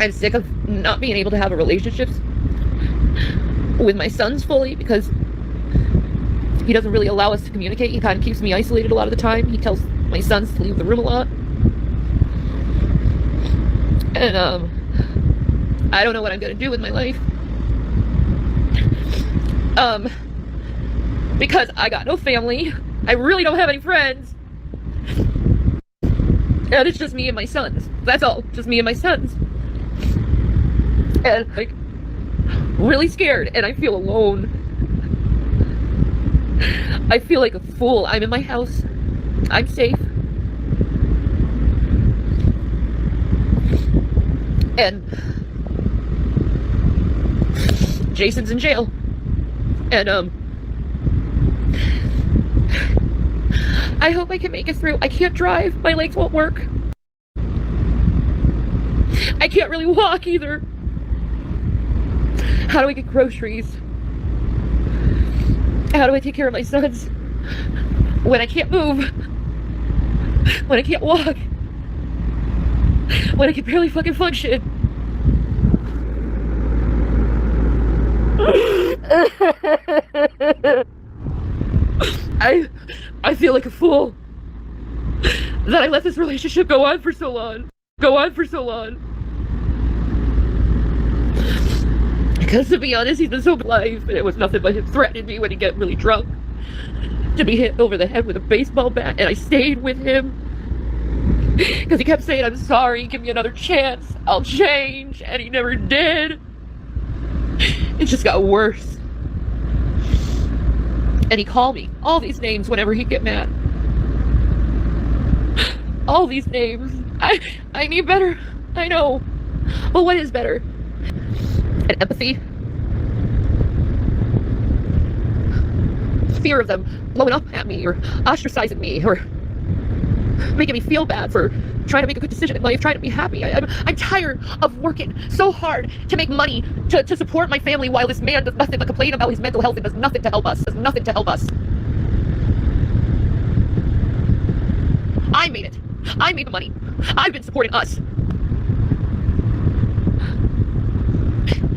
I'm sick of not being able to have a relationship with my sons fully because he doesn't really allow us to communicate. He kind of keeps me isolated a lot of the time. He tells my sons to leave the room a lot. And, I don't know what I'm gonna do with my life. Because I got no family. I really don't have any friends. And it's just me and my sons. That's all. Just me and my sons. And, like, really scared. And I feel alone. I feel like a fool. I'm in my house. I'm safe. And Jason's in jail. And, I hope I can make it through. I can't drive. My legs won't work. I can't really walk either. How do I get groceries? How do I take care of my sons when I can't move? When I can't walk? When I can barely fucking function? I feel like a fool that I let this relationship go on for so long. Because to be honest, he's been so life, and it was nothing but him threatening me when he get really drunk to be hit over the head with a baseball bat, and I stayed with him because he kept saying, "I'm sorry, give me another chance, I'll change," and he never did. It just got worse. And he called me all these names whenever he'd get mad. All these names. I need better. I know. But what is better? And empathy. Fear of them blowing up at me or ostracizing me or making me feel bad for trying to make a good decision in life, trying to be happy. I'm tired of working so hard to make money to support my family while this man does nothing but complain about his mental health and does nothing to help us. I made it. I made the money. I've been supporting us.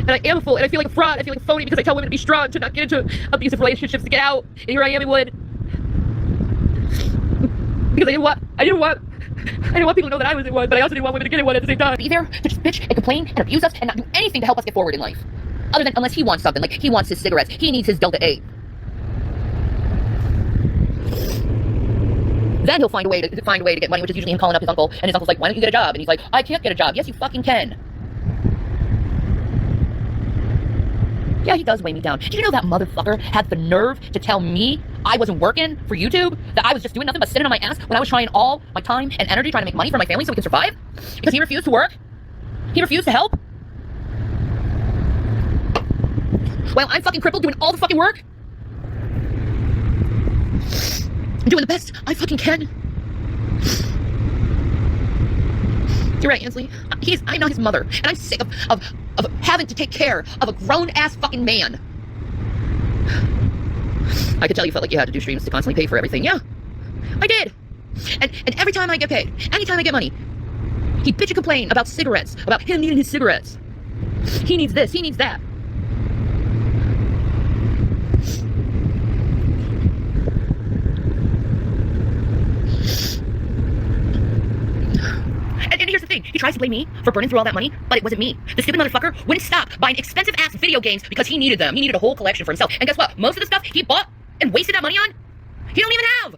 And I am a fool, and I feel like a fraud. I feel like a phony because I tell women to be strong, to not get into abusive relationships, to get out. And here I am in Wood. Because I didn't want people to know that I was in one, but I also didn't want women to get in one at the same time. Be there to just bitch and complain and abuse us and not do anything to help us get forward in life. Other than, unless he wants something, like he wants his cigarettes, he needs his Delta 8. Then he'll find a way to get money, which is usually him calling up his uncle, and his uncle's like, "Why don't you get a job?" And he's like, "I can't get a job." Yes, you fucking can. Yeah, he does weigh me down. Did you know that motherfucker had the nerve to tell me I wasn't working for YouTube? That I was just doing nothing but sitting on my ass when I was trying all my time and energy trying to make money for my family so we can survive? Because he refused to work? He refused to help? Well, I'm fucking crippled doing all the fucking work? I'm doing the best I fucking can. You're right, Ansley. I'm not his mother, and I'm sick of having to take care of a grown-ass fucking man. I could tell you felt like you had to do streams to constantly pay for everything. Yeah, I did. And every time I get paid, anytime I get money, he'd bitch and complain about cigarettes, about him needing his cigarettes. He needs this, he needs that. And here's the thing, he tries to blame me for burning through all that money, but it wasn't me. The stupid motherfucker wouldn't stop buying expensive ass video games because he needed them. He needed a whole collection for himself. And guess what? Most of the stuff he bought and wasted that money on, he don't even have.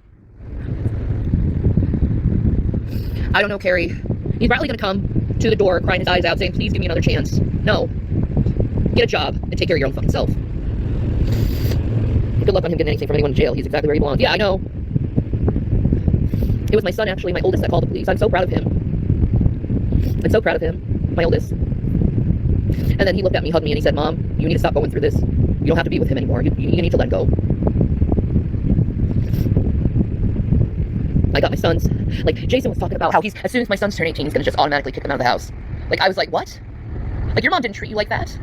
I don't know, Carrie. He's probably gonna come to the door crying his eyes out saying, "Please give me another chance." No. Get a job and take care of your own fucking self. Good luck on him getting anything from anyone in jail. He's exactly where he belongs. Yeah, I know. It was my son, actually, my oldest, that called the police. I'm so proud of him. I'm so proud of him, my oldest. And then he looked at me, hugged me, and he said, "Mom, you need to stop going through this. You don't have to be with him anymore. You need to let go." I got my sons. Like, Jason was talking about how as soon as my sons turn 18, he's gonna just automatically kick them out of the house. Like, I was like, what? Like, your mom didn't treat you like that?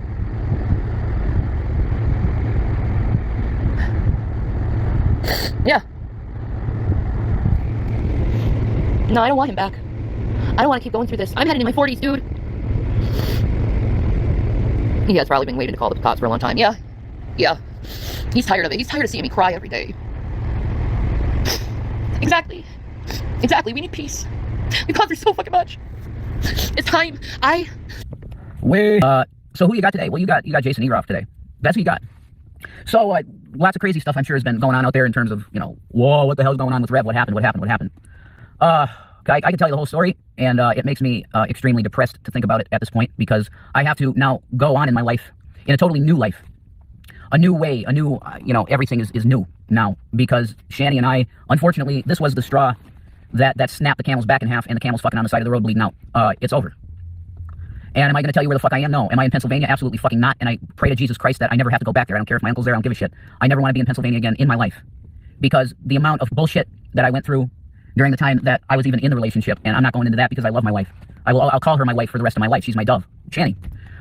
Yeah. No, I don't want him back. I don't want to keep going through this. I'm heading in my 40s, dude. He has probably been waiting to call the cops for a long time. Yeah. Yeah. He's tired of it. He's tired of seeing me cry every day. Exactly. Exactly. We need peace. We've gone through so fucking much. It's time. So who you got today? Well, you got Jason Eroff today. That's who you got. So, lots of crazy stuff I'm sure has been going on out there in terms of, you know, whoa, what the hell's going on with Rev? What happened? I can tell you the whole story, and it makes me extremely depressed to think about it at this point, because I have to now go on in my life, in a totally new life. A new way, you know, everything is new now, because Shanny and I, unfortunately, this was the straw that snapped the camel's back in half, and the camel's fucking on the side of the road bleeding out. It's over. And am I going to tell you where the fuck I am? No. Am I in Pennsylvania? Absolutely fucking not. And I pray to Jesus Christ that I never have to go back there. I don't care if my uncle's there. I don't give a shit. I never want to be in Pennsylvania again in my life. Because the amount of bullshit that I went through during the time that I was even in the relationship, and I'm not going into that because I love my wife. I'll call her my wife for the rest of my life. She's my dove, Shanny.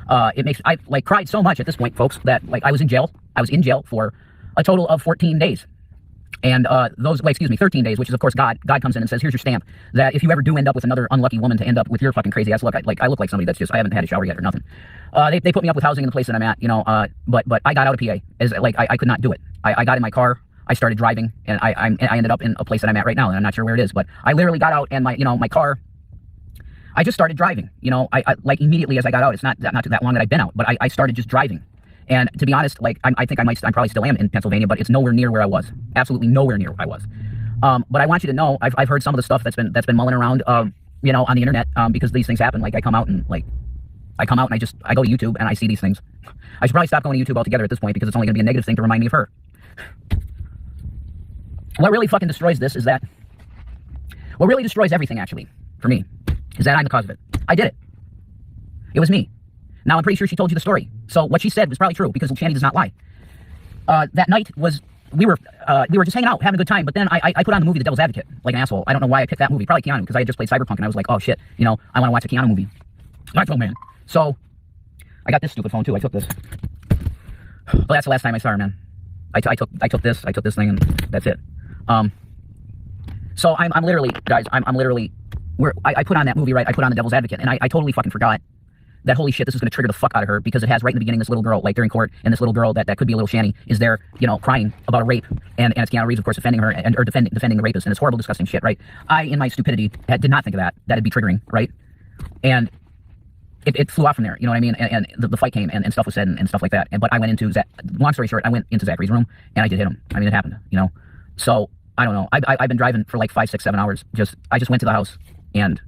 I like cried so much at this point, folks, that like I was in jail. I was in jail for a total of 14 days. And 13 days, which is of course God. God comes in and says, here's your stamp, that if you ever do end up with another unlucky woman to end up with your fucking crazy ass look, I look like somebody that's just, I haven't had a shower yet or nothing. They put me up with housing in the place that I'm at, you know, but I got out of PA, as like I could not do it. I got in my car, I started driving, and I ended up in a place that I'm at right now, and I'm not sure where it is, but I literally got out, and my car, I just started driving, you know, I like immediately as I got out. It's not that long that I've been out, but I started just driving. And to be honest, like, I think I probably still am in Pennsylvania, but it's nowhere near where I was. Absolutely nowhere near where I was. But I want you to know, I've heard some of the stuff that's been mulling around, you know, on the internet, because these things happen. Like, I come out and I go to YouTube and I see these things. I should probably stop going to YouTube altogether at this point, because it's only going to be a negative thing to remind me of her. What really fucking destroys this is that, what really destroys everything, actually, for me, is that I'm the cause of it. I did it. It was me. Now, I'm pretty sure she told you the story. So what she said was probably true, because Shanny does not lie. That night we were just hanging out, having a good time, but then I put on the movie The Devil's Advocate, like an asshole. I don't know why I picked that movie. Probably Keanu, because I had just played Cyberpunk, and I was like, oh shit, you know, I want to watch a Keanu movie. iPhone man. So, I got this stupid phone too. I took this. Well, that's the last time I saw her, man. I took this thing, and that's it. So I'm literally, guys, I'm literally, I put on that movie, right? I put on The Devil's Advocate, and I totally fucking forgot that, holy shit, this is going to trigger the fuck out of her, because it has right in the beginning this little girl, like during court, and this little girl that could be a little Shanny is there, you know, crying about a rape, and it's Keanu Reeves, of course, defending her, or defending the rapist, and it's horrible, disgusting shit, right? I, in my stupidity, did not think of that it'd be triggering, right? And it flew off from there, you know what I mean? And the fight came, and stuff was said, and stuff like that. But I went into, long story short, I went into Zachary's room, and I did hit him. I mean, it happened, you know? So, I don't know. I've been driving for like 5, 6, 7 hours. I just went to the house, and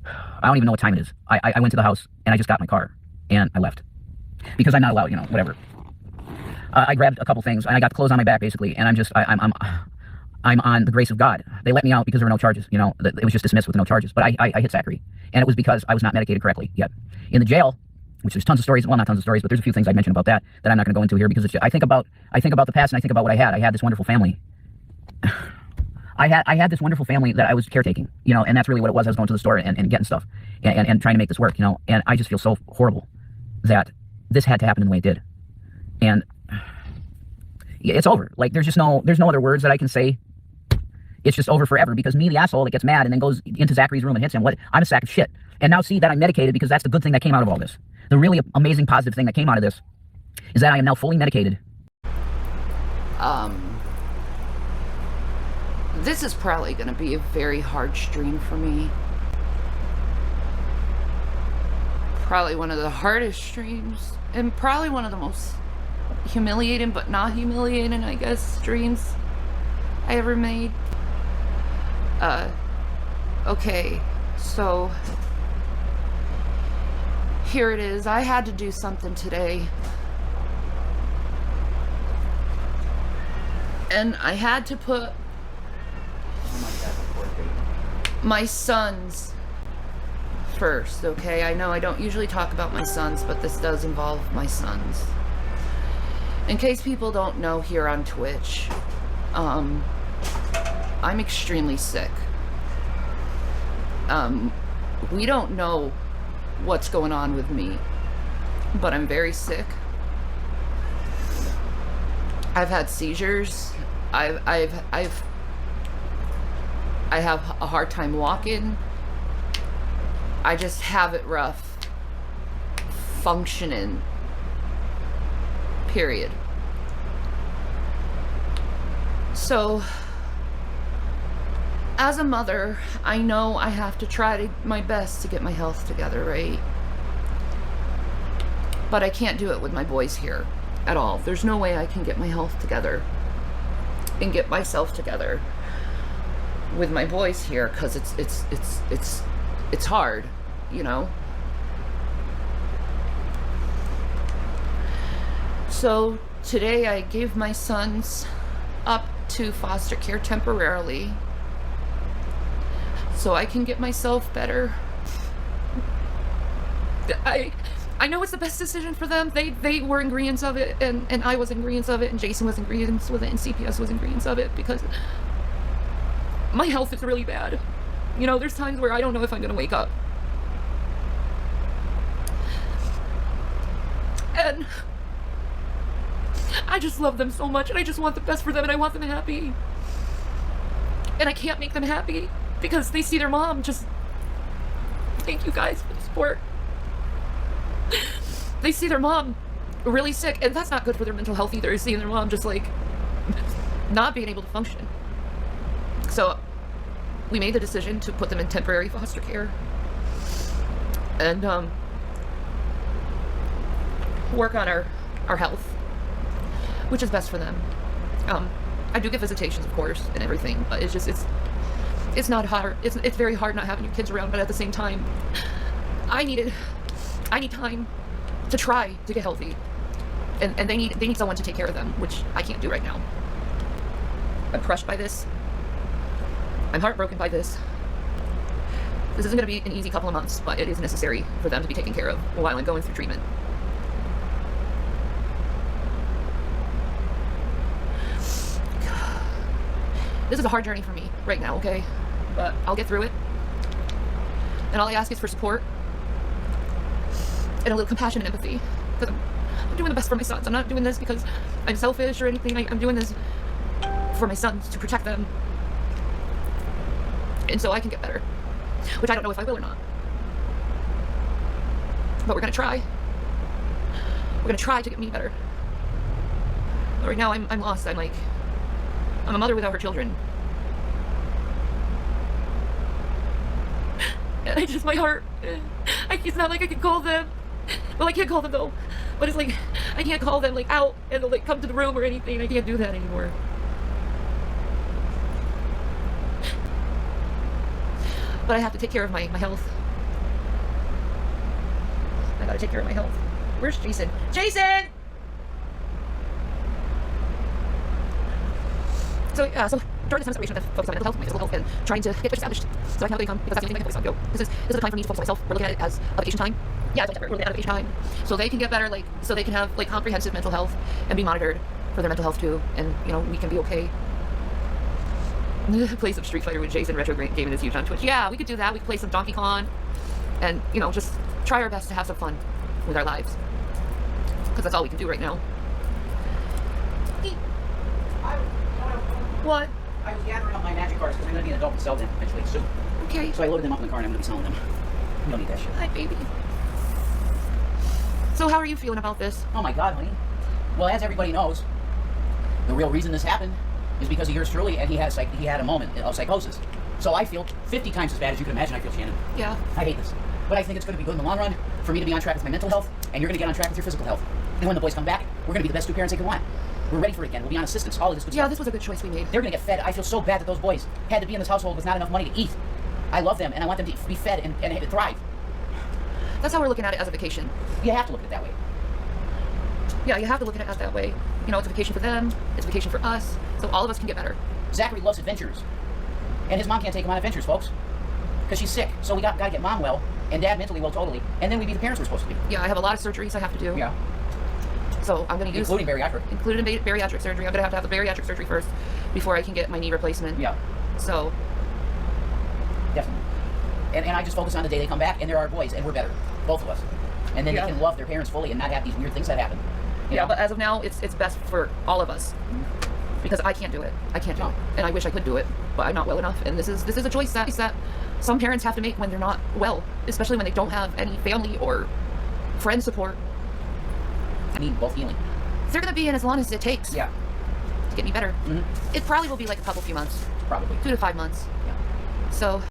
I don't even know what time it is. I went to the house, and I just got in my car, and I left. Because I'm not allowed, you know, whatever. I grabbed a couple things, and I got the clothes on my back, basically, and I'm on the grace of God. They let me out because there were no charges, you know. It was just dismissed with no charges. But I hit Zachary, and it was because I was not medicated correctly yet. In the jail, which there's tons of stories, well, not tons of stories, but there's a few things I'd mention about that I'm not going to go into here, because I think about the past, and I think about what I had. I had this wonderful family. I had this wonderful family that I was caretaking, you know, and that's really what it was. I was going to the store and getting stuff and trying to make this work, you know, and I just feel so horrible that this had to happen in the way it did. And it's over. Like, there's no other words that I can say. It's just over forever, because me, the asshole that gets mad and then goes into Zachary's room and hits him, I'm a sack of shit. And now see that I'm medicated, because that's the good thing that came out of all this. The really amazing positive thing that came out of this is that I am now fully medicated. This is probably going to be a very hard stream for me. Probably one of the hardest streams, and probably one of the most humiliating, but not humiliating, I guess, streams I ever made. Okay, so here it is. I had to do something today. And I had to put my sons first, okay? I know I don't usually talk about my sons, but this does involve my sons. In case people don't know here on Twitch, I'm extremely sick. We don't know what's going on with me, but I'm very sick. I've had seizures. I have a hard time walking. I just have it rough. functioning. Period. So, as a mother, I know I have to try my best to get my health together, right? But I can't do it with my boys here at all. There's no way I can get my health together and get myself together with my boys here, because it's hard, you know? So today I gave my sons up to foster care temporarily so I can get myself better. I know it's the best decision for them. They were in agreement of it, and I was in agreement of it, and Jason was in agreement with it, and CPS was in agreement of it, because my health is really bad. You know, there's times where I don't know if I'm gonna wake up. And I just love them so much, and I just want the best for them, and I want them happy. And I can't make them happy because they see their mom just... Thank you guys for the support. They see their mom really sick, and that's not good for their mental health either, seeing their mom just like not being able to function. So we made the decision to put them in temporary foster care and work on our health, which is best for them. I do get visitations, of course, and everything, but it's not hard. It's very hard not having your kids around, but at the same time, I need time to try to get healthy, and they need someone to take care of them, which I can't do right now. I'm crushed by this. I'm heartbroken by this. This isn't going to be an easy couple of months, but it is necessary for them to be taken care of while I'm going through treatment. This is a hard journey for me right now, okay? But I'll get through it. And all I ask is for support and a little compassion and empathy, because I'm doing the best for my sons. I'm not doing this because I'm selfish or anything. I'm doing this for my sons, to protect them, and so I can get better, which I don't know if I will or not, but we're gonna try. We're gonna try to get me better. But right now I'm lost. I'm a mother without her children, and my heart, it's not like I can call them. Well, I can't call them though, but it's like I can't call them like out and they'll like come to the room or anything. I can't do that anymore. But I have to take care of my health. I gotta take care of my health. Where's Jason? Jason! So during this time of separation, I focus on mental health, my physical health, and trying to get established so I can have a good income, because that's the only thing I can focus on. Go. This is a time for me to focus on myself. We're looking at it as a vacation time. Yeah, it's like we're looking at it as a vacation time, so they can get better, so they can have comprehensive mental health and be monitored for their mental health too, and we can be okay. Play some Street Fighter with Jason. Retro Gaming is huge on Twitch. Yeah, we could do that. We could play some Donkey Kong, and just try our best to have some fun with our lives, because that's all we can do right now. What? I was gathering up my magic cards because I'm going to be an adult and sell them eventually soon. Okay. So I loaded them up in the car and I'm going to be selling them. You don't need that shit. Hi, baby. So how are you feeling about this? Oh my God, honey. Well, as everybody knows, the real reason this happened is because of yours truly, and he had a moment of psychosis. So I feel 50 times as bad as you can imagine I feel, Shannon. Yeah. I hate this. But I think it's going to be good in the long run for me to be on track with my mental health, and you're going to get on track with your physical health. And when the boys come back, we're going to be the best two parents they could want. We're ready for it again. We'll be on assistance. All of this good stuff. Yeah, this was a good choice we made. They're going to get fed. I feel so bad that those boys had to be in this household with not enough money to eat. I love them, and I want them to be fed and thrive. That's how we're looking at it, as a vacation. You have to look at it that way. Yeah, you have to look at it as that way. It's a vacation for them. It's a vacation for us. So all of us can get better. Zachary loves adventures. And his mom can't take him on adventures, folks. Because she's sick. So we got to get mom well, and dad mentally well totally. And then we be the parents we're supposed to be. Yeah, I have a lot of surgeries I have to do. Yeah. So I'm going to use... Including bariatric. Including bariatric surgery. I'm going to have the bariatric surgery first before I can get my knee replacement. Yeah. So... Definitely. And I just focus on the day they come back, and they're our boys, and we're better. Both of us. And then they can love their parents fully and not have these weird things that happen. Yeah, but as of now, it's best for all of us. Because I can't do it. I can't do it. And I wish I could do it, but I'm not well enough. And this is a choice that some parents have to make when they're not well, especially when they don't have any family or friend support. I need both healing. They're gonna be in as long as it takes Yeah. to get me better. Mm-hmm. It probably will be like a few months. Probably. 2 to 5 months. Yeah. So